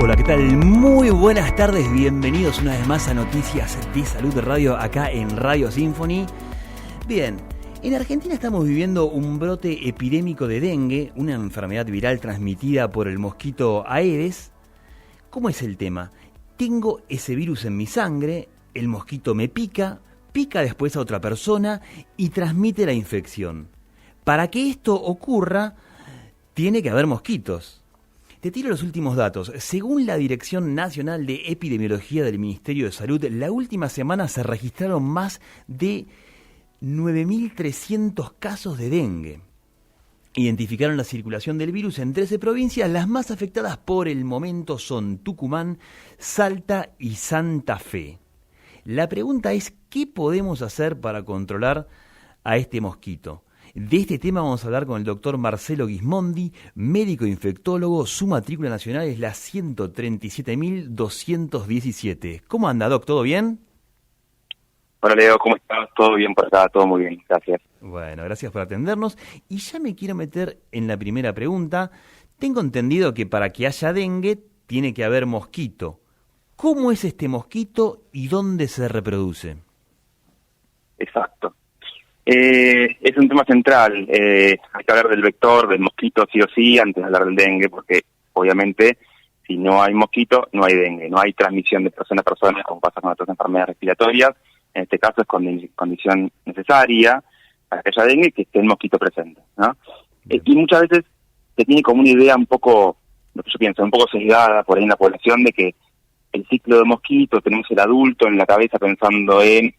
Hola, ¿qué tal? Muy buenas tardes, bienvenidos una vez más a Noticias de Salud de Radio, acá en Radio Symphony. Bien, en Argentina estamos viviendo un brote epidémico de dengue, una enfermedad viral transmitida por el mosquito Aedes. ¿Cómo es el tema? Tengo ese virus en mi sangre, el mosquito me pica después a otra persona y transmite la infección. Para que esto ocurra, tiene que haber mosquitos. Te tiro los últimos datos. Según la Dirección Nacional de Epidemiología del Ministerio de Salud, la última semana se registraron más de 9.300 casos de dengue. Identificaron la circulación del virus en 13 provincias. Las más afectadas por el momento son Tucumán, Salta y Santa Fe. La pregunta es, ¿qué podemos hacer para controlar a este mosquito? De este tema vamos a hablar con el doctor Marcelo Gismondi, médico infectólogo. Su matrícula nacional es la 137.217. ¿Cómo anda, doc? ¿Todo bien? Hola, Leo, ¿cómo estás? Todo bien por acá, todo muy bien, gracias. Bueno, gracias por atendernos. Y ya me quiero meter en la primera pregunta. Tengo entendido que para que haya dengue tiene que haber mosquito. ¿Cómo es este mosquito y dónde se reproduce? Exacto. Es un tema central. Hay que hablar del vector, del mosquito sí o sí, antes de hablar del dengue, porque obviamente si no hay mosquito, no hay dengue. No hay transmisión de persona a persona, como pasa con otras enfermedades respiratorias. En este caso es condición necesaria para que haya dengue, que esté el mosquito presente, ¿no? Y muchas veces se tiene como una idea un poco, lo que yo pienso, un poco sesgada por ahí en la población de que el ciclo de mosquitos, tenemos el adulto en la cabeza pensando en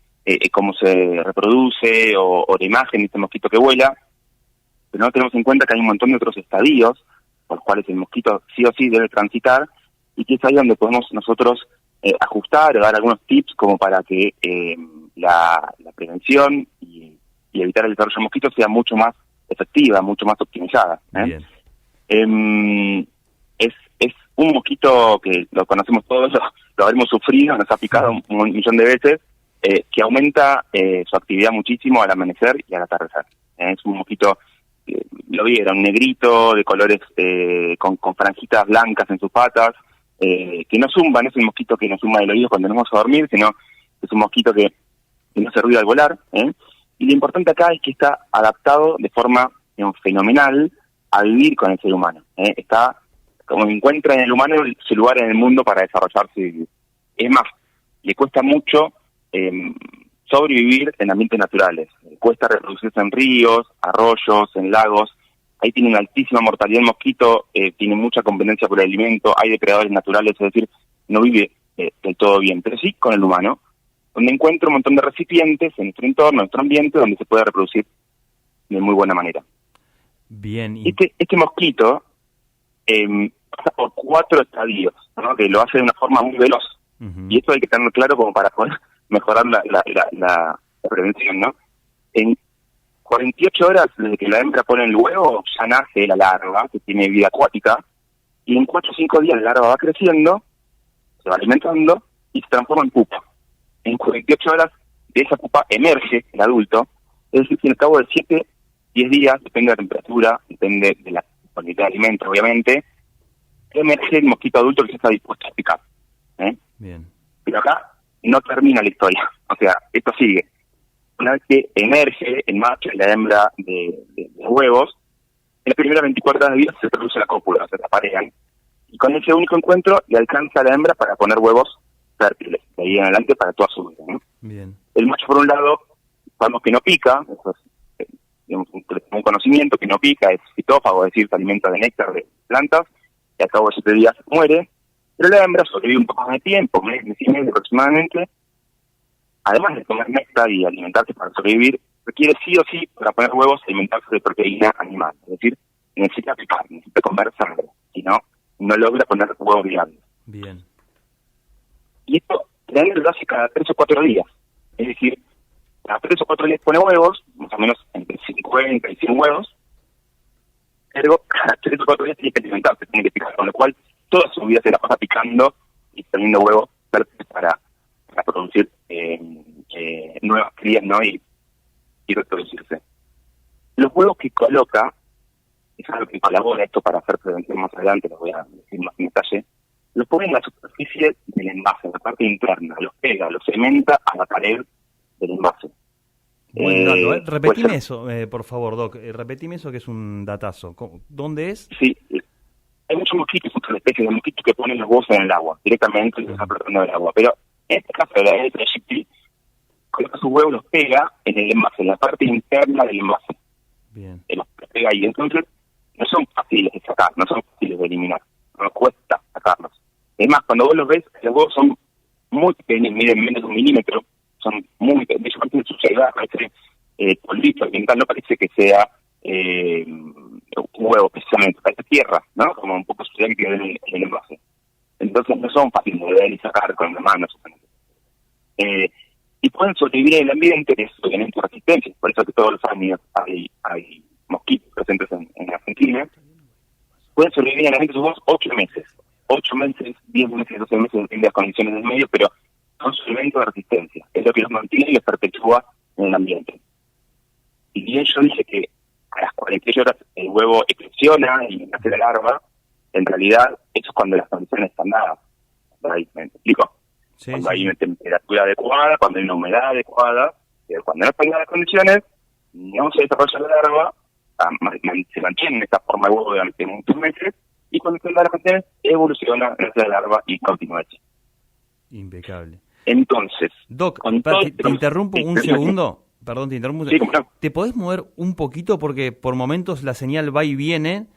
cómo se reproduce o la imagen de este mosquito que vuela, pero no tenemos en cuenta que hay un montón de otros estadios por los cuales el mosquito sí o sí debe transitar, y que es ahí donde podemos nosotros ajustar o dar algunos tips como para que la prevención y evitar el desarrollo de mosquitos sea mucho más efectiva, mucho más optimizada. Es un mosquito que lo conocemos todos, lo habremos sufrido, nos ha picado un millón de veces, que aumenta su actividad muchísimo al amanecer y al atardecer. Es un mosquito, lo vieron, negrito, de colores con franjitas blancas en sus patas, que no zumba, no es el mosquito que nos zumba del oído cuando nos vamos a dormir, sino es un mosquito que no hace ruido al volar. Y lo importante acá es que está adaptado de forma fenomenal a vivir con el ser humano. Está como encuentra en el humano su lugar en el mundo para desarrollarse y vivir. Es más, le cuesta mucho sobrevivir en ambientes naturales. Cuesta reproducirse en ríos, arroyos, en lagos. Ahí tiene una altísima mortalidad el mosquito, tiene mucha competencia por el alimento, hay depredadores naturales, es decir, no vive del todo bien, pero sí con el humano, donde encuentra un montón de recipientes en nuestro entorno, en nuestro ambiente, donde se puede reproducir de muy buena manera. Bien. Este mosquito pasa por 4 estadios, ¿no?, que lo hace de una forma muy veloz. Y esto hay que tenerlo claro como para poder mejorar la prevención, ¿no? En 48 horas desde que la hembra pone el huevo, ya nace la larva, que tiene vida acuática, y en 4 o 5 días la larva va creciendo, se va alimentando y se transforma en pupa. En 48 horas de esa pupa emerge el adulto, es decir, que al cabo de 7, 10 días, depende de la temperatura, depende de la calidad de alimento, obviamente, emerge el mosquito adulto que ya está dispuesto a picar. Bien. Pero acá no termina la historia, o sea, esto sigue. Una vez que emerge el macho y la hembra de huevos, en las primeras 24 horas de vida se produce la cópula, se aparean, y con ese único encuentro le alcanza a la hembra para poner huevos fértiles, de ahí en adelante para toda su vida, ¿no? Bien. El macho, por un lado, sabemos que no pica, eso es un conocimiento, que no pica, es fitófago, es decir, se alimenta de néctar de plantas, y al cabo de 7 días muere, pero la hembra sobrevive un poco más de tiempo, mes y medio aproximadamente. Además de comer néctar y alimentarse para sobrevivir, requiere sí o sí, para poner huevos, alimentarse de proteína animal. Es decir, necesita picar, necesita comer sangre, si no, no logra poner huevos viables. Bien. Y esto la hembra lo hace cada 3 o 4 días. Es decir, cada 3 o 4 días pone huevos, más o menos entre 50 y 100 huevos, pero cada 3 o 4 días tiene que alimentarse, tiene que picar, con lo cual toda su vida se la pasa picando y teniendo huevos para producir nuevas crías, ¿no? Y reproducirse. Los huevos que coloca, es algo que colabora esto para hacer prevención más adelante, lo voy a decir más en detalle, los pone en la superficie del envase, en la parte interna, los pega, los cementa a la pared del envase. Buen dato, repetime eso, por favor, Doc. Repetime eso, que es un datazo. ¿Dónde es? Sí, hay muchos mosquitos, muchas especies de mosquitos que ponen los huevos en el agua, directamente los flotando en el agua. Pero en este caso de la LTGP, coloca sus huevos, los pega en el envase, en la parte interna del envase. Bien. Los pega ahí. Entonces, no son fáciles de sacar, no son fáciles de eliminar. No cuesta sacarlos. Es más, cuando vos los ves, los huevos son muy pequeños, miden menos de 1 milímetro, son muy pequeños, de suciedad, parece polvito ambiental, no parece que sea un huevo precisamente, parece tierra, ¿no? Como un poco suciedad que queda en el envase. Entonces no son fáciles de ver y sacar con la mano, y pueden sobrevivir en el ambiente, que es obviamente resistencia, por eso que todos los años hay mosquitos presentes en Argentina. Pueden sobrevivir en el ambiente sus 8 meses. 8 meses, 10 meses, 12 meses, depende de las condiciones del medio, pero son su elemento de resistencia. Es lo que los mantiene y los perpetúa en el ambiente. Y bien yo dije que a las 48 horas el huevo eclosiona y nace la larva, en realidad eso es cuando las condiciones están dadas. Ahí, ¿me explico? Sí, cuando sí. hay una temperatura adecuada, cuando hay una humedad adecuada, pero cuando no están dadas las condiciones, no se desarrolla la larva, se mantiene en esta forma de huevo durante muchos meses, y cuando están dadas las condiciones, evoluciona hacia la larva y continúa así. Impecable. Entonces, Doc, te interrumpo un segundo. Perdón, te interrumpo. Sí, ¿cómo no? ¿Te podés mover un poquito? Porque por momentos la señal va y viene,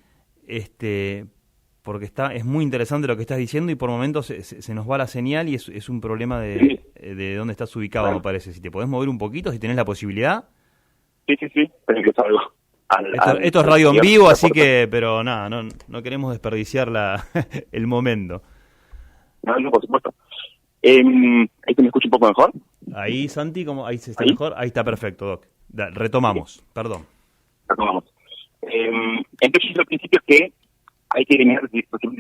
porque es muy interesante lo que estás diciendo y por momentos se nos va la señal y es un problema de dónde estás ubicado, me parece. Si te podés mover un poquito, si tenés la posibilidad. Sí, pero que salgo. Esto es radio en vivo, así que, pero nada, no queremos desperdiciar el momento. No, por supuesto. ¿Ahí se me escucha un poco mejor? Ahí, Santi, ahí se está mejor. Ahí está perfecto, Doc. Retomamos, perdón. Retomamos. Entonces, al principio es que hay que eliminar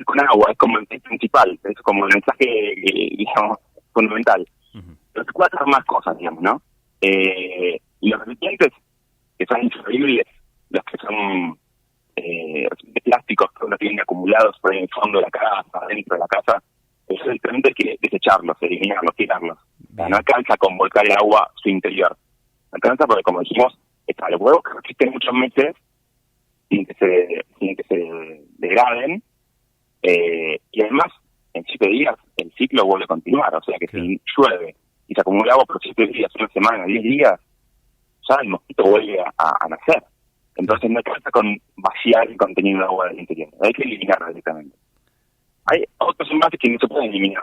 con agua, es como el tema principal, es como el mensaje, digamos, fundamental. Uh-huh. Pero se puede hacer más cosas, digamos, ¿no? Y los recipientes, que son insolubles, los que son de plásticos que uno tiene acumulados por ahí en el fondo de la casa, adentro de la casa, eso directamente hay que desecharlos, eliminarlos, tirarlos. O sea, no alcanza con volcar el agua su interior. Alcanza porque, como dijimos, están los huevos que resisten muchos meses sin que se degraden, y además, en 7 días, el ciclo vuelve a continuar. O sea que si llueve y se acumula agua por 7 días, 1 semana, 10 días, ya el mosquito vuelve a nacer. Entonces no alcanza con vaciar el contenido de agua del interior. Hay que eliminarlo directamente. Hay otros envases que no se pueden eliminar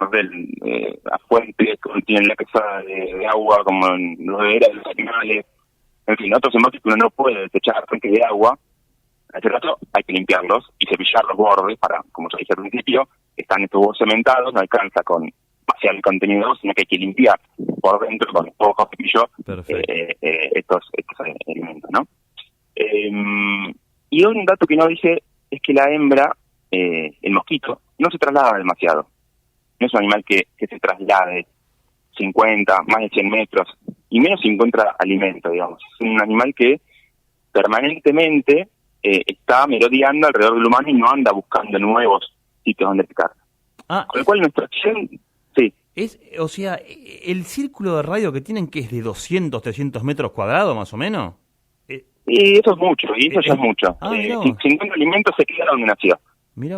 a fuentes que tienen la casa de agua, como los de los animales. En fin, otros envases que uno no puede desechar a fuentes de agua. En este caso hay que limpiarlos y cepillar los bordes para, como ya dije al principio, están estos huevos cementados, no alcanza con vaciar el contenido de agua, sino que hay que limpiar por dentro con esponja o cepillo estos elementos, ¿no? Y un dato que no dije es que la hembra, el mosquito, no se traslada demasiado. No es un animal que se traslade 50, más de 100 metros, y menos si encuentra alimento, digamos. Es un animal que permanentemente está merodeando alrededor del humano y no anda buscando nuevos sitios donde picar. Con lo cual nuestra acción, sí. O sea, el círculo de radio que tienen, que es de 200, 300 metros cuadrados más o menos. Y eso es mucho, y eso ya es mucho. Si encuentra alimento se queda donde nació.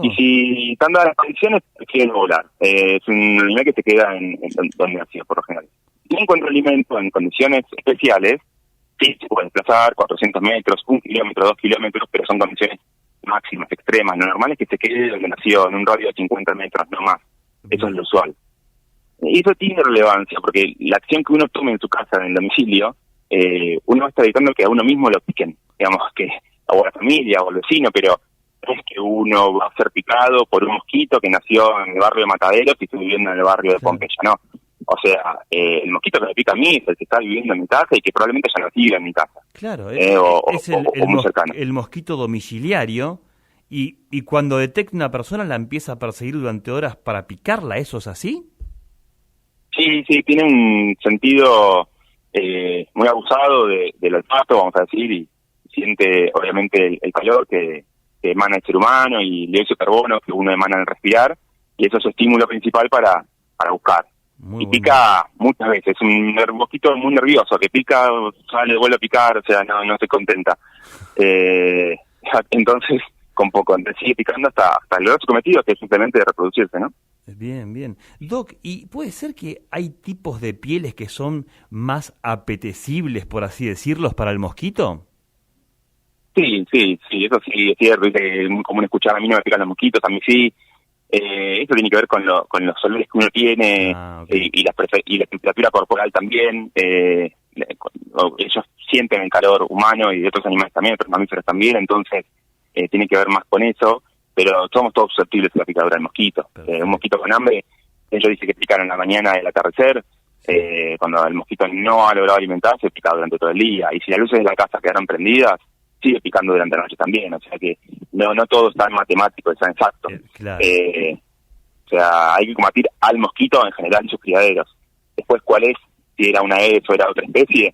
Y si están dadas las condiciones, quiere volar. Es un animal que se queda en donde nació, por lo general. Si encuentra alimento en condiciones especiales, sí se puede desplazar 400 metros, 1 kilómetro, 2 kilómetros, pero son condiciones máximas, extremas. Lo normal es que se quede donde nació, en un radio de 50 metros, no más. Eso es lo usual. Y eso tiene relevancia, porque la acción que uno tome en su casa, en el domicilio, uno está evitando que a uno mismo lo piquen, digamos, que o a la familia o al vecino, pero no es que uno va a ser picado por un mosquito que nació en el barrio de Mataderos y está viviendo en el barrio de Pompeya, no. O sea, el mosquito que me pica a mí es el que está viviendo en mi casa y que probablemente ya no siga en mi casa. Claro, es el mosquito domiciliario, y cuando detecta una persona la empieza a perseguir durante horas para picarla, ¿eso es así? Sí, tiene un sentido muy abusado del olfato, vamos a decir, y siente obviamente el calor que emana el ser humano y el dióxido de carbono que uno emana al respirar, y eso es su estímulo principal para buscar. Muy Y bueno. pica muchas veces, es un mosquito muy nervioso, que pica, sale, vuelve a picar, o sea, no se contenta. Entonces, con poco, entonces sigue picando hasta lograr su cometido, que es simplemente reproducirse, ¿no? Bien, bien. Doc, ¿y puede ser que hay tipos de pieles que son más apetecibles, por así decirlos, para el mosquito? Sí, eso sí es cierto, es muy común escuchar, a mí no me pican los mosquitos, a mí sí. Eso tiene que ver con los olores que uno tiene, Okay. y la temperatura corporal también. Ellos sienten el calor humano y de otros animales también, otros mamíferos también, entonces tiene que ver más con eso, pero somos todos susceptibles a la picadura del mosquito. Un mosquito con hambre, ellos dicen que pican en la mañana del atardecer, cuando el mosquito no ha logrado alimentarse, pica durante todo el día, y si las luces de la casa quedaron prendidas, sigue picando durante la noche también, o sea que no todo es tan matemático, es tan exacto. Claro. O sea, hay que combatir al mosquito en general y sus criaderos. Después, ¿cuál es? Si era una Aedes o era otra especie,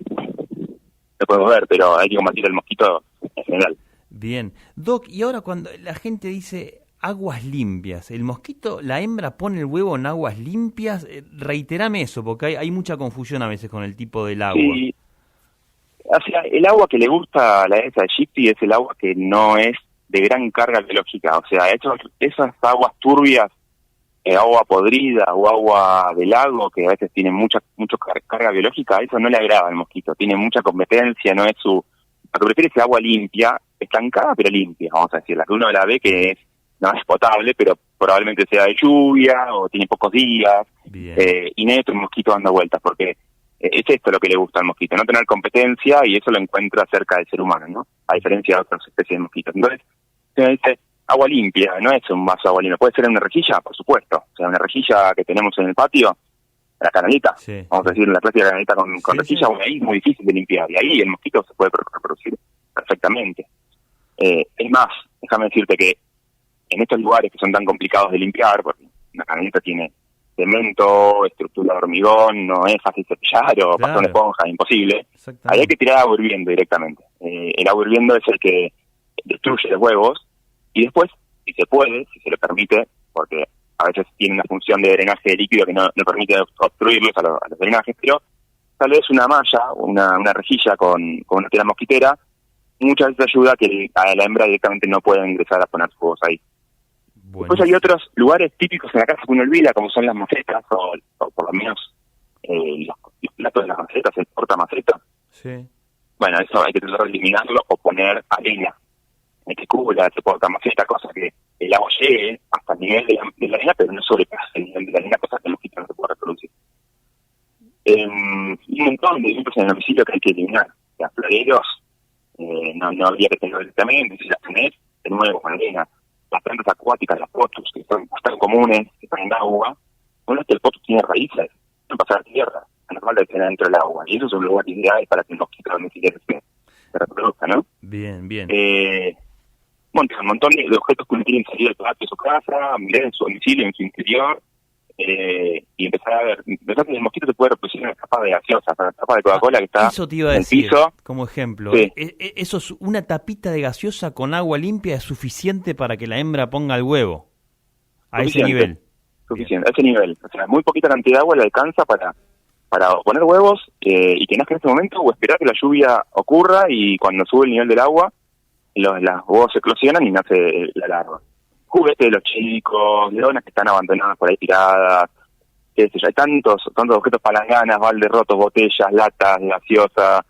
lo podemos ver, pero hay que combatir al mosquito en general. Bien. Doc, y ahora cuando la gente dice aguas limpias, ¿el mosquito, la hembra pone el huevo en aguas limpias? Reiterame eso, porque hay mucha confusión a veces con el tipo del agua. Sí, o sea, el agua que le gusta a la Aedes aegypti es el agua que no es de gran carga biológica. O sea, esas aguas turbias, agua podrida o agua de lago, que a veces tiene mucha carga biológica, eso no le agrada al mosquito. Tiene mucha competencia, no es su... Lo que prefiere es agua limpia, estancada pero limpia, vamos a decir. La que uno la ve que no es potable, pero probablemente sea de lluvia o tiene pocos días. Y no hay otro mosquito dando vueltas, porque es esto lo que le gusta al mosquito, no tener competencia, y eso lo encuentra cerca del ser humano, ¿no? A diferencia de otras especies de mosquitos. Entonces, se dice agua limpia, no es un vaso de agua limpia. ¿Puede ser en una rejilla? Por supuesto. O sea, una rejilla que tenemos en el patio, la canalita, vamos a decir, la clásica canalita con rejilla, bueno, ahí es muy difícil de limpiar, y ahí el mosquito se puede reproducir perfectamente. Es más, déjame decirte que en estos lugares que son tan complicados de limpiar, porque una canalita tiene cemento, estructura de hormigón, no es fácil cepillar o pasar una esponja, imposible. Ahí hay que tirar agua hirviendo directamente. El agua hirviendo es el que destruye los huevos, y después, si se puede, si se le permite, porque a veces tiene una función de drenaje de líquido que no permite obstruirlos a los drenajes, pero tal vez una malla, una rejilla con una tela mosquitera, muchas veces ayuda a que a la hembra directamente no pueda ingresar a poner sus huevos ahí. Después hay otros lugares típicos en la casa que uno olvida, como son las macetas, o por lo menos los platos de las macetas, el portamaceta. Sí. Bueno, eso hay que tratar de eliminarlo o poner arena que cubra ese portamaceta, cosa que el agua llegue hasta el nivel de la arena, pero no sobrepase el nivel de la arena, cosa que el mosquito no se puede reproducir. Un montón de grupos en el domicilio que hay que eliminar. Los floreros no habría que tenerlo directamente, si las tenés, de nuevo con arena. Las plantas acuáticas, las potus, que son bastante comunes, que están en agua, una vez que el potus tiene raíces, no pasar a tierra, es normal de tener dentro del agua, y eso es un lugar ideal para que el mosquito domiciliario se reproduzca, ¿no? Bien. Un montón de objetos que uno quiere salir del patio de su casa, mirar en su domicilio, en su interior, y empezar a ver. Entonces el mosquito se puede reproducir en una capa de gaseosa, una capa de Coca-Cola que está eso te iba a en decir, el piso. como ejemplo. Sí. Eso es una tapita de gaseosa con agua limpia, es suficiente para que la hembra ponga el huevo. A ese nivel. Suficiente, a ese nivel. O sea, muy poquita cantidad de agua le alcanza para poner huevos y que nazca en ese momento, o esperar que la lluvia ocurra y cuando sube el nivel del agua, los huevos se eclosionan y nace la larva. Juguetes de los chicos, leonas que están abandonadas por ahí tiradas, qué sé yo, hay tantos objetos, palanganas, baldes rotos, botellas, latas, gaseosa,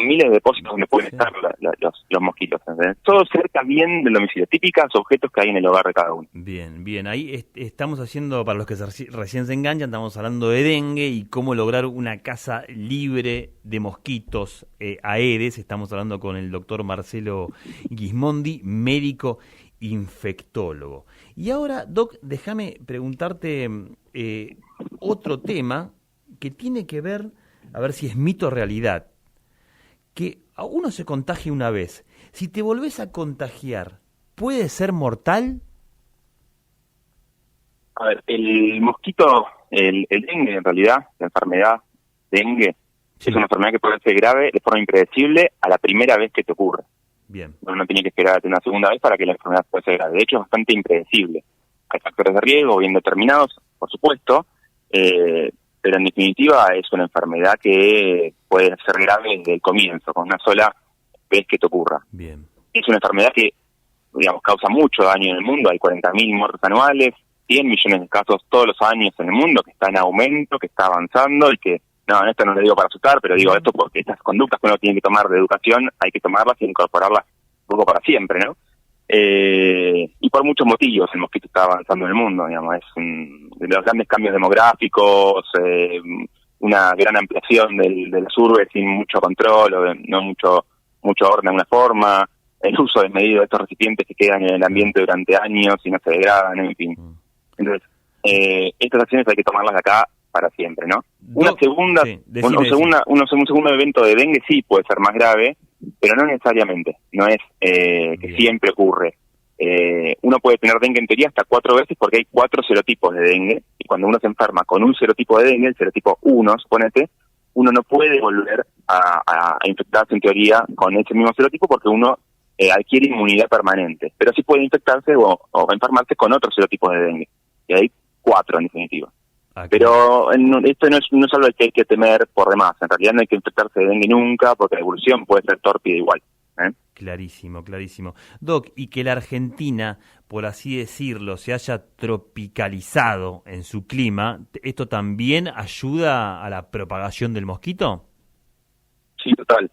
miles de depósitos donde pueden estar los mosquitos. ¿Entendés? Todo cerca bien del domicilio, típicos objetos que hay en el hogar de cada uno. Bien, ahí estamos haciendo, para los que recién se enganchan, estamos hablando de dengue y cómo lograr una casa libre de mosquitos Aedes. Estamos hablando con el doctor Marcelo Gismondi, médico infectólogo. Y ahora, Doc, déjame preguntarte otro tema que tiene que ver, a ver si es mito o realidad, que a uno se contagia una vez. Si te volvés a contagiar, ¿puede ser mortal? A ver, el mosquito, el dengue en realidad, la enfermedad dengue, sí, es una enfermedad que puede ser grave de forma impredecible a la primera vez que te ocurre. Bien. Uno tiene que esperar una segunda vez para que la enfermedad pueda ser grave. De hecho, es bastante impredecible. Hay factores de riesgo bien determinados, por supuesto, pero en definitiva es una enfermedad que puede ser grave desde el comienzo, con una sola vez que te ocurra. Bien. Es una enfermedad que, digamos, causa mucho daño en el mundo. Hay 40.000 muertes anuales, 100 millones de casos todos los años en el mundo, que está en aumento, que está avanzando y que, no, esto no lo digo para asustar, pero digo esto porque estas conductas que uno tiene que tomar de educación hay que tomarlas y incorporarlas un poco para siempre, ¿no? Y por muchos motivos el mosquito está avanzando en el mundo, digamos, es de los grandes cambios demográficos, una gran ampliación de las urbes sin mucho control, o no mucho orden de alguna forma, el uso desmedido de estos recipientes que quedan en el ambiente durante años y no se degradan, en fin. Entonces, estas acciones hay que tomarlas de acá para siempre, ¿no? Un segundo evento de dengue sí puede ser más grave, pero no necesariamente, no es que siempre ocurre. Uno puede tener dengue en teoría hasta 4 veces porque hay 4 serotipos de dengue, y cuando uno se enferma con un serotipo de dengue, el serotipo 1, suponete, uno no puede volver a infectarse en teoría con ese mismo serotipo porque uno adquiere inmunidad permanente, pero sí puede infectarse o enfermarse con otro serotipo de dengue, y hay 4 en definitiva. Pero esto no es algo que hay que temer por demás. En realidad no hay que infectarse de dengue nunca porque la evolución puede ser tórpida igual. Clarísimo. Doc, y que la Argentina, por así decirlo, se haya tropicalizado en su clima, ¿esto también ayuda a la propagación del mosquito? Sí, total.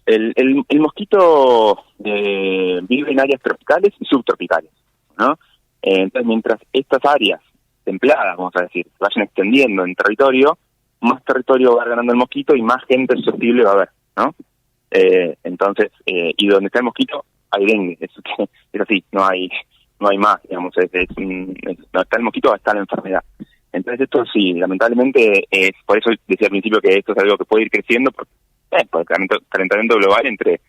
El mosquito vive en áreas tropicales y subtropicales, ¿no? Entonces, mientras estas áreas templadas, vamos a decir, se vayan extendiendo en territorio, más territorio va ganando el mosquito y más gente susceptible va a haber, ¿no? Entonces, y donde está el mosquito, hay dengue, es así, no hay más, digamos, donde está el mosquito está la enfermedad. Entonces esto sí, lamentablemente, por eso decía al principio que esto es algo que puede ir creciendo por el calentamiento global entre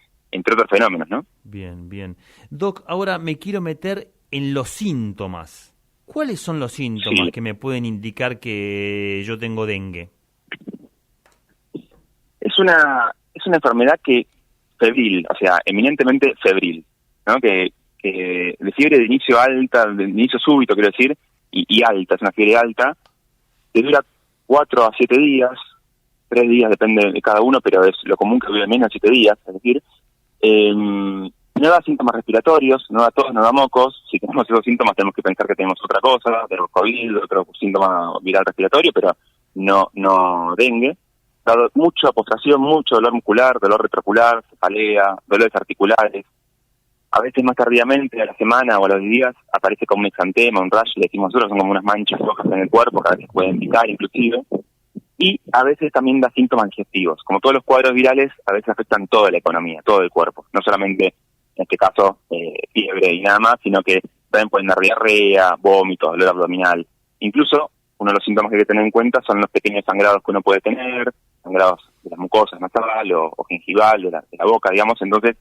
otros fenómenos, ¿no? Bien. Doc, ahora me quiero meter en los síntomas. ¿Cuáles son los síntomas que me pueden indicar que yo tengo dengue? Es una enfermedad febril, o sea, eminentemente febril, ¿no? Que de fiebre de inicio alta, de inicio súbito, quiero decir, y alta, es una fiebre alta, que dura 4 a 7 días, 3 días, depende de cada uno, pero es lo común que dure menos de 7 días, es decir, no da síntomas respiratorios, no da tos, no da mocos. Si tenemos esos síntomas tenemos que pensar que tenemos otra cosa, tenemos COVID, otro síntoma viral respiratorio, pero no dengue. Dado mucha postración, mucho dolor muscular, dolor retrocular, cefalea, dolores articulares. A veces más tardíamente, a la semana o a los días, aparece como un exantema, un rash, le decimos nosotros, son como unas manchas rojas en el cuerpo, que a veces pueden picar inclusive. Y a veces también da síntomas digestivos. Como todos los cuadros virales, a veces afectan toda la economía, todo el cuerpo, no solamente en este caso fiebre y nada más, sino que también pueden dar diarrea, vómitos, dolor abdominal. Incluso uno de los síntomas que hay que tener en cuenta son los pequeños sangrados que uno puede tener, sangrados de las mucosas nasal o gingival, de la boca, digamos. Entonces,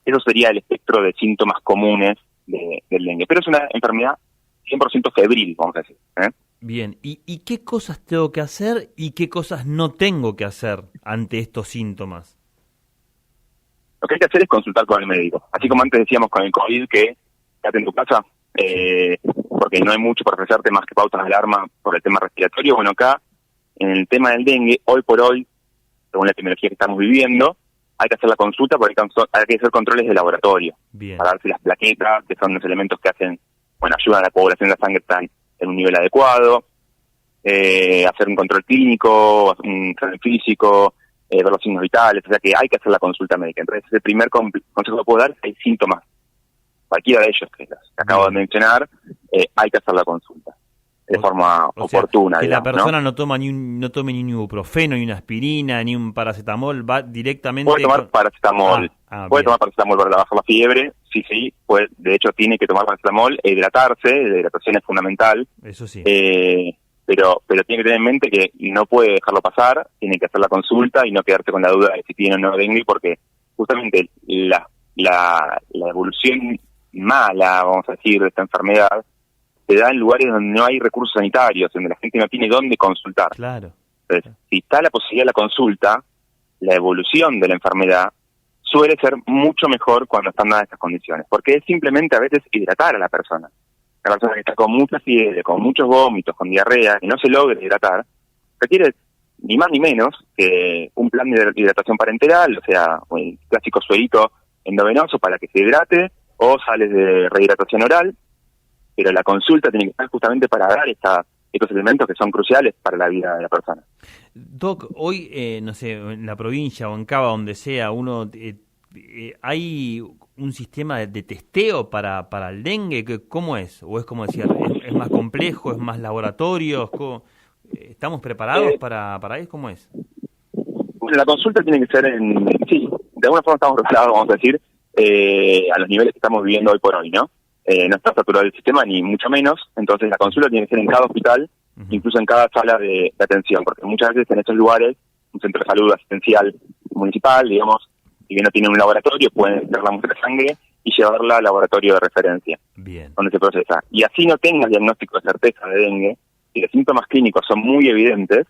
eso sería el espectro de síntomas comunes del dengue. Pero es una enfermedad 100% febril, vamos a decir. Bien, ¿y qué cosas tengo que hacer y qué cosas no tengo que hacer ante estos síntomas? Lo que hay que hacer es consultar con el médico. Así como antes decíamos con el COVID que quédate en tu casa, porque no hay mucho para ofrecerte más que pautas de alarma por el tema respiratorio. Bueno, acá, en el tema del dengue, hoy por hoy, según la epidemiología que estamos viviendo, hay que hacer la consulta porque hay que hacer controles de laboratorio. Bien. Para darse las plaquetas, que son los elementos que ayudan a la coagulación de la sangre estar en un nivel adecuado, hacer un control clínico, un examen físico, ver los signos vitales, o sea que hay que hacer la consulta médica. Entonces, el primer consejo que puedo dar es que hay síntomas, cualquiera de ellos que acabo de mencionar, hay que hacer la consulta de forma oportuna. Que digamos, la persona ¿no? no tome ni un ibuprofeno, ni una aspirina, ni un paracetamol, va directamente... Puede tomar paracetamol, puede tomar paracetamol para bajar la fiebre, sí, de hecho tiene que tomar paracetamol e hidratarse, la hidratación es fundamental. Eso sí. Pero tiene que tener en mente que no puede dejarlo pasar, tiene que hacer la consulta y no quedarse con la duda de si tiene o no dengue, porque justamente la evolución mala, vamos a decir, de esta enfermedad, se da en lugares donde no hay recursos sanitarios, donde la gente no tiene dónde consultar. Claro. Entonces, si está la posibilidad de la consulta, la evolución de la enfermedad suele ser mucho mejor cuando están dadas estas condiciones, porque es simplemente a veces hidratar a la persona. la persona que está con mucha fiebre, con muchos vómitos, con diarrea, y no se logra hidratar, requiere ni más ni menos que un plan de hidratación parenteral, o sea, el clásico suerito endovenoso para que se hidrate, o sales de rehidratación oral, pero la consulta tiene que estar justamente para dar estos elementos que son cruciales para la vida de la persona. Doc, hoy, no sé, en la provincia o en Cava, donde sea, ¿hay un sistema de testeo para el dengue? ¿Cómo es? ¿O es como decir, es más complejo, es más laboratorios? ¿Estamos preparados para eso? ¿Cómo es? Bueno, la consulta tiene que ser sí, de alguna forma estamos preparados, vamos a decir, a los niveles que estamos viviendo hoy por hoy, ¿no? No está saturado el sistema, ni mucho menos, entonces la consulta tiene que ser en cada hospital, incluso en cada sala de atención, porque muchas veces en estos lugares, un centro de salud asistencial municipal, digamos, si bien no tiene un laboratorio, pueden hacer la muestra de sangre y llevarla al laboratorio de referencia, bien, donde se procesa. Y así no tengas diagnóstico de certeza de dengue, si los síntomas clínicos son muy evidentes,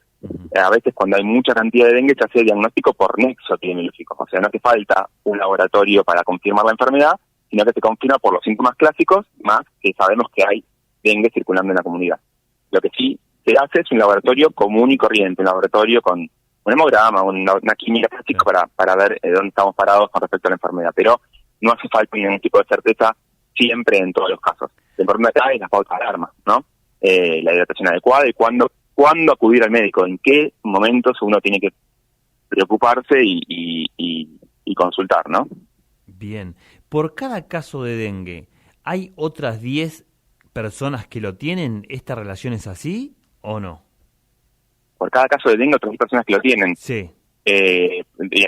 a veces cuando hay mucha cantidad de dengue se hace diagnóstico por nexo epidemiológico, o sea, no hace falta un laboratorio para confirmar la enfermedad, sino que se confirma por los síntomas clásicos, más que sabemos que hay dengue circulando en la comunidad. Lo que sí se hace es un laboratorio común y corriente, un laboratorio con un hemograma, una química clásica para ver dónde estamos parados con respecto a la enfermedad, pero no hace falta ningún tipo de certeza siempre en todos los casos. Lo importante acá es la pauta de alarma, ¿no? La hidratación adecuada y cuándo acudir al médico, en qué momentos uno tiene que preocuparse y consultar, ¿no? Bien. Por cada caso de dengue, ¿hay otras 10 personas que lo tienen? ¿Esta relación es así o no? Por cada caso de dengue, otras 10 personas que lo tienen. Sí.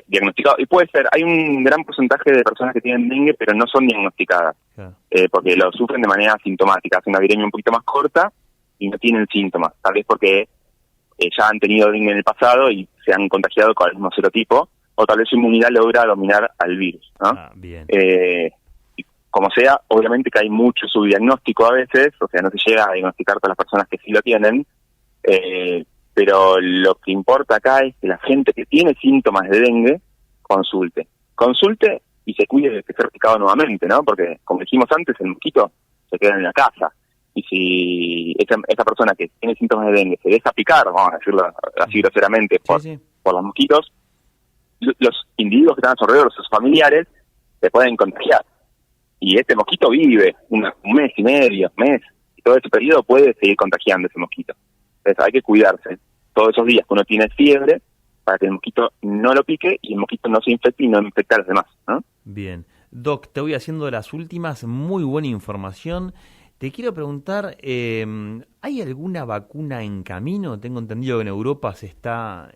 Diagnosticado. Y puede ser, hay un gran porcentaje de personas que tienen dengue, pero no son diagnosticadas, Claro. porque lo sufren de manera asintomática, hacen una viremia un poquito más corta y no tienen síntomas, tal vez porque ya han tenido dengue en el pasado y se han contagiado con el mismo serotipo, o tal vez su inmunidad logra dominar al virus, ¿no? Bien. Y como sea, obviamente que hay mucho subdiagnóstico a veces, o sea, no se llega a diagnosticar todas las personas que sí lo tienen, pero lo que importa acá es que la gente que tiene síntomas de dengue consulte y se cuide de ser picado nuevamente, ¿no? Porque, como dijimos antes, el mosquito se queda en la casa. Y si esa persona que tiene síntomas de dengue se deja picar, vamos a decirlo así groseramente, por los mosquitos, los individuos que están a su alrededor, sus familiares, se pueden contagiar. Y este mosquito vive un mes y medio, y todo ese periodo puede seguir contagiando ese mosquito. Entonces hay que cuidarse todos esos días que uno tiene fiebre para que el mosquito no lo pique y el mosquito no se infecte y no infecte a los demás, ¿no? Bien. Doc, te voy haciendo las últimas, muy buena información. Te quiero preguntar, ¿hay alguna vacuna en camino? Tengo entendido que en Europa se está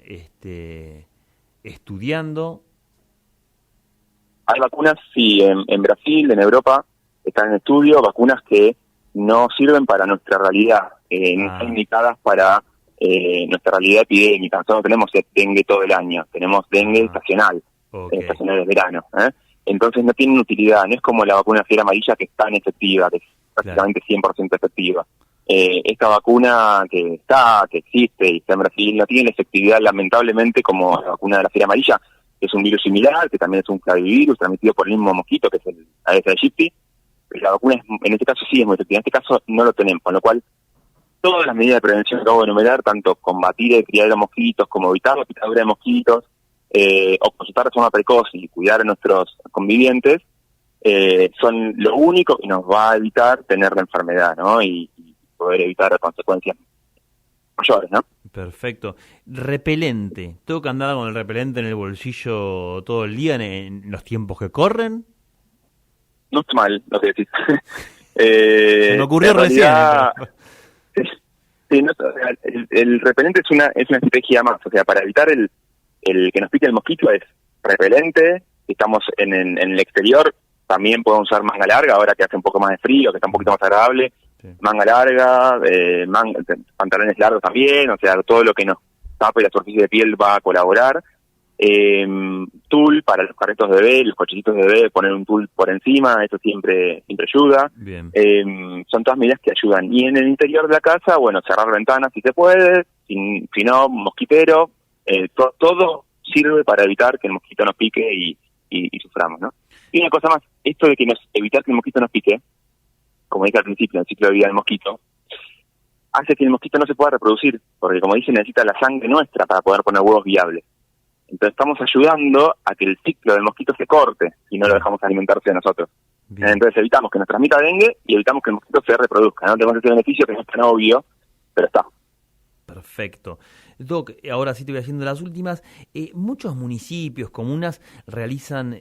estudiando. Hay vacunas, sí, en Brasil, en Europa, están en estudio, vacunas que no sirven para nuestra realidad, no están indicadas para nuestra realidad epidémica. Nosotros no tenemos dengue todo el año, tenemos dengue estacional, estacional de verano, Entonces no tienen utilidad, no es como la vacuna de fiebre amarilla que es tan efectiva, que es prácticamente 100% efectiva. Esta vacuna que existe y está en Brasil, no tiene la efectividad lamentablemente como la vacuna de la fiebre amarilla, que es un virus similar, que también es un clavivirus transmitido por el mismo mosquito, que es el Aedes aegypti, pero la vacuna en este caso sí es muy efectiva, en este caso no lo tenemos, con lo cual todas las medidas de prevención que acabo de enumerar, tanto combatir el criadero de mosquitos como evitar la picadura de mosquitos, o consultar de forma precoz y cuidar a nuestros convivientes, son lo único que nos va a evitar tener la enfermedad, ¿no? Y poder evitar consecuencias mayores, ¿no? Perfecto. Repelente. ¿Tengo que andar con el repelente en el bolsillo todo el día en los tiempos que corren? No está mal lo que decís. Se me ocurrió recién. Sí, no, o sea, el repelente es una estrategia más, o sea, para evitar el que nos pique el mosquito es repelente. Si estamos en el exterior, también podemos usar manga larga, ahora que hace un poco más de frío, que está un poquito más agradable, manga larga, pantalones largos también, o sea, todo lo que nos tape la superficie de piel va a colaborar. Tul para los carritos de bebé, los cochecitos de bebé, poner un tul por encima, eso siempre ayuda. Bien. Son todas medidas que ayudan. Y en el interior de la casa, bueno, cerrar ventanas si se puede, si no, mosquitero, todo sirve para evitar que el mosquito nos pique y suframos, ¿no? Y una cosa más, esto de que evitar que el mosquito nos pique, como dije al principio, el ciclo de vida del mosquito, hace que el mosquito no se pueda reproducir, porque como dije, necesita la sangre nuestra para poder poner huevos viables. Entonces estamos ayudando a que el ciclo del mosquito se corte y no lo dejamos alimentarse de nosotros. Bien. Entonces evitamos que nos transmita dengue y evitamos que el mosquito se reproduzca, ¿no? Tenemos ese beneficio que no es tan obvio, pero está. Perfecto. Doc, ahora sí te voy haciendo las últimas. Muchos municipios, comunas, realizan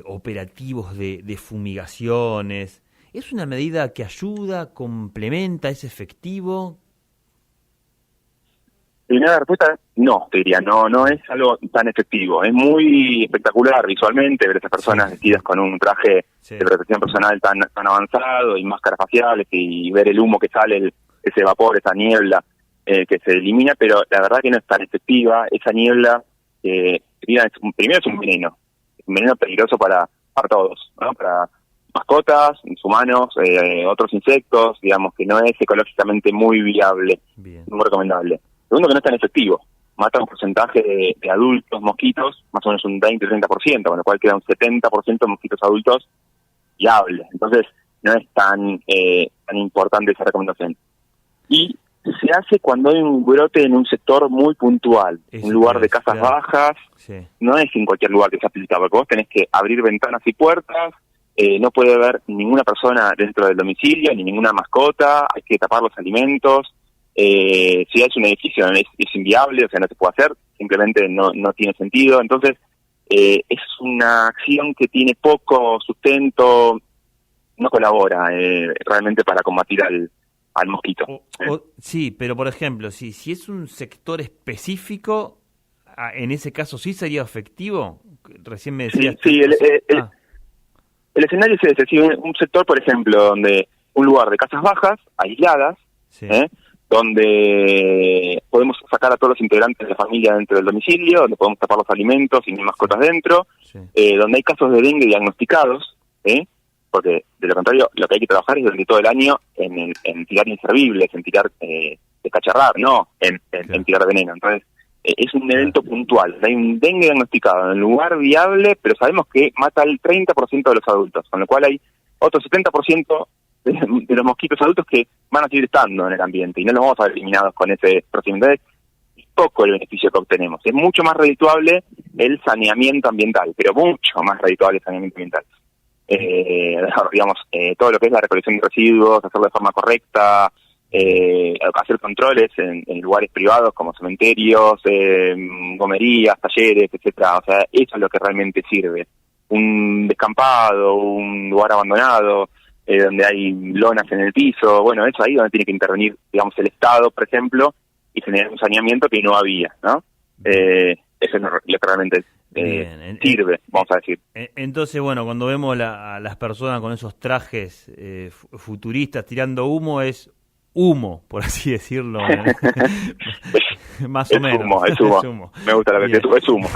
operativos de fumigaciones. ¿Es una medida que ayuda, complementa, es efectivo? Primera respuesta, no, te diría, no es algo tan efectivo. Es muy espectacular visualmente ver a esas personas vestidas con un traje de protección personal tan avanzado y máscaras faciales y ver el humo que sale, ese vapor, esa niebla que se elimina, pero la verdad que no es tan efectiva. Esa niebla, primero es un veneno peligroso para todos, ¿no? Para mascotas, humanos, otros insectos, digamos que no es ecológicamente muy viable, muy recomendable. Segundo, que no es tan efectivo. Mata un porcentaje de adultos mosquitos, más o menos un 20-30%, con lo cual queda un 70% de mosquitos adultos viables. Entonces, no es tan importante esa recomendación. Y se hace cuando hay un brote en un sector muy puntual, un lugar de casas bajas, no es en cualquier lugar que se aplica, porque vos tenés que abrir ventanas y puertas, no puede haber ninguna persona dentro del domicilio, ni ninguna mascota, hay que tapar los alimentos. Si es un edificio es inviable, o sea, no se puede hacer, simplemente no tiene sentido. Entonces, es una acción que tiene poco sustento, no colabora realmente para combatir al mosquito. Sí, pero por ejemplo, si es un sector específico, en ese caso sí sería efectivo. Recién me decías... Sí, el escenario es ese, sí, un sector, por ejemplo, donde un lugar de casas bajas, aisladas, donde podemos sacar a todos los integrantes de la familia dentro del domicilio, donde podemos tapar los alimentos y no hay mascotas dentro, donde hay casos de dengue diagnosticados, porque de lo contrario lo que hay que trabajar es durante todo el año en tirar inservibles, en tirar descacharrar, no en tirar veneno. Entonces es un evento puntual, hay un dengue diagnosticado en un lugar viable, pero sabemos que mata al 30% de los adultos, con lo cual hay otro 70% de los mosquitos adultos que van a seguir estando en el ambiente y no los vamos a ver eliminados con ese procedimiento. Es poco el beneficio que obtenemos. Es mucho más redituable el saneamiento ambiental, pero mucho más redituable el saneamiento ambiental. Digamos, todo lo que es la recolección de residuos, hacerlo de forma correcta, hacer controles en lugares privados como cementerios, gomerías, talleres, etcétera. O sea, eso es lo que realmente sirve. Un descampado, un lugar abandonado, donde hay lonas en el piso, bueno, eso ahí donde tiene que intervenir, digamos, el Estado, por ejemplo, y generar un saneamiento que no había, ¿no? Eso es lo que realmente sirve, vamos a decir. Entonces, bueno, cuando vemos a las personas con esos trajes futuristas tirando humo, es humo, por así decirlo. Más o menos. Es humo. Me gusta la versión. Es humo.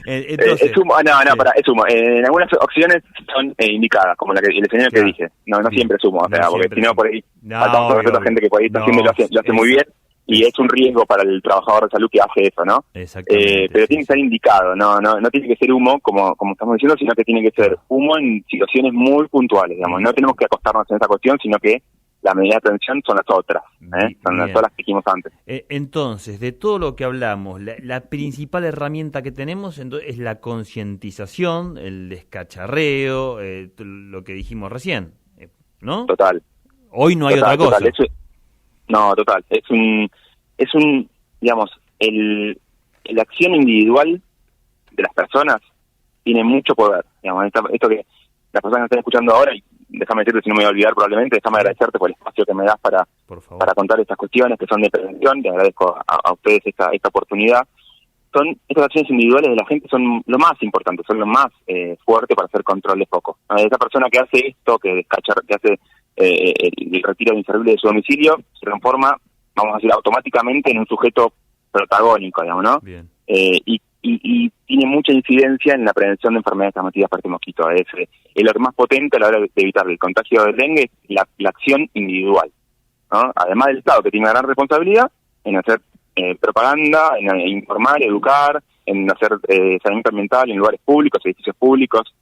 Entonces, es humo. Es humo. En algunas opciones son indicadas, como el escenario que dije. No siempre es humo, o sea, porque si no, por ahí faltamos con otra gente que por ahí está haciendo, lo hace muy bien, y es un riesgo para el trabajador de salud que hace eso, ¿no? Exactamente. Pero tiene que estar indicado, no tiene que ser humo, como estamos diciendo, sino que tiene que ser humo en situaciones muy puntuales, digamos. No tenemos que acostarnos en esa cuestión, sino que la medida de prevención son las otras, son las otras que dijimos antes. Entonces, de todo lo que hablamos, la principal herramienta que tenemos es la concientización, el descacharreo, lo que dijimos recién, ¿no? Total. Hoy no hay otra cosa. Total. Es un, digamos, la acción individual de las personas tiene mucho poder. Digamos, esto que las personas que están escuchando ahora, y déjame decirte, si no me voy a olvidar probablemente, déjame agradecerte por el espacio que me das para contar estas cuestiones que son de prevención. Te agradezco a ustedes esta oportunidad. Estas acciones individuales de la gente son lo más importante, son lo más fuerte para hacer control de foco. Esa persona que hace esto, que hace el retiro de inservible de su domicilio, se transforma, vamos a decir, automáticamente en un sujeto protagónico, digamos, ¿no? Bien. Y tiene mucha incidencia en la prevención de enfermedades transmitidas por este mosquito. Es lo que más potente a la hora de evitar el contagio del dengue, la acción individual, ¿no? Además del Estado, que tiene una gran responsabilidad en hacer propaganda, en informar, educar, en hacer saneamiento ambiental en lugares públicos, edificios públicos.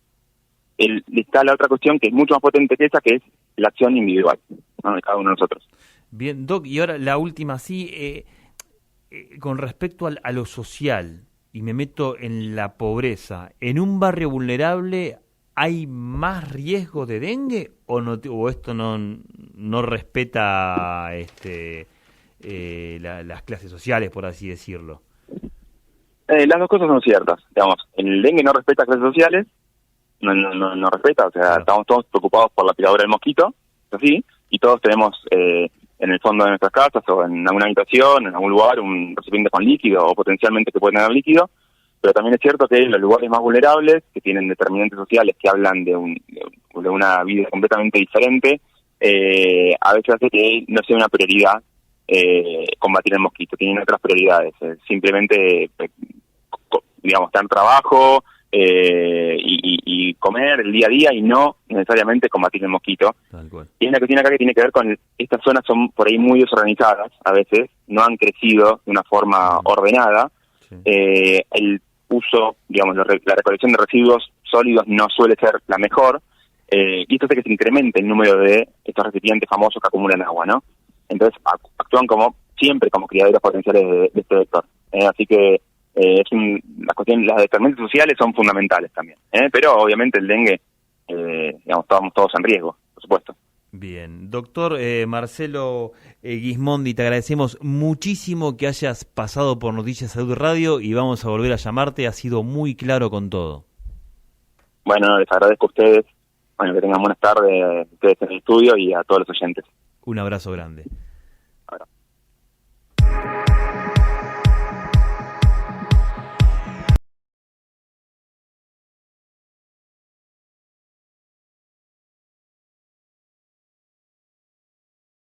Está la otra cuestión que es mucho más potente que esa, que es la acción individual, ¿no?, de cada uno de nosotros. Bien, Doc, y ahora la última, con respecto a lo social, y me meto en la pobreza, ¿en un barrio vulnerable hay más riesgo de dengue o no, o esto no respeta las clases sociales, por así decirlo? Las dos cosas son ciertas, digamos, el dengue no respeta clases sociales, no respeta, o sea, claro. Estamos todos preocupados por la picadura del mosquito, así, y todos tenemos en el fondo de nuestras casas o en alguna habitación, en algún lugar, un recipiente con líquido o potencialmente que puede tener líquido, pero también es cierto que los lugares más vulnerables, que tienen determinantes sociales que hablan de una vida completamente diferente, a veces hace que no sea una prioridad combatir el mosquito, tienen otras prioridades, simplemente, digamos, tener trabajo y comer el día a día y no necesariamente combatir el mosquito. Tal cual. Y hay una cuestión acá que tiene que ver con estas zonas son por ahí muy desorganizadas, a veces, no han crecido de una forma ordenada. Sí. El uso, digamos, la recolección de residuos sólidos no suele ser la mejor, y esto hace que se incremente el número de estos recipientes famosos que acumulan agua, ¿no? Entonces actúan siempre como criaderos potenciales de este vector. Así que las determinantes sociales son fundamentales también, pero obviamente el dengue, digamos, estamos todos en riesgo, por supuesto. Bien, doctor Marcelo Gismondi, te agradecemos muchísimo que hayas pasado por Noticias Salud Radio y vamos a volver a llamarte, has sido muy claro con todo. Bueno, les agradezco a ustedes, que tengan buenas tardes, ustedes en el estudio y a todos los oyentes. Un abrazo grande.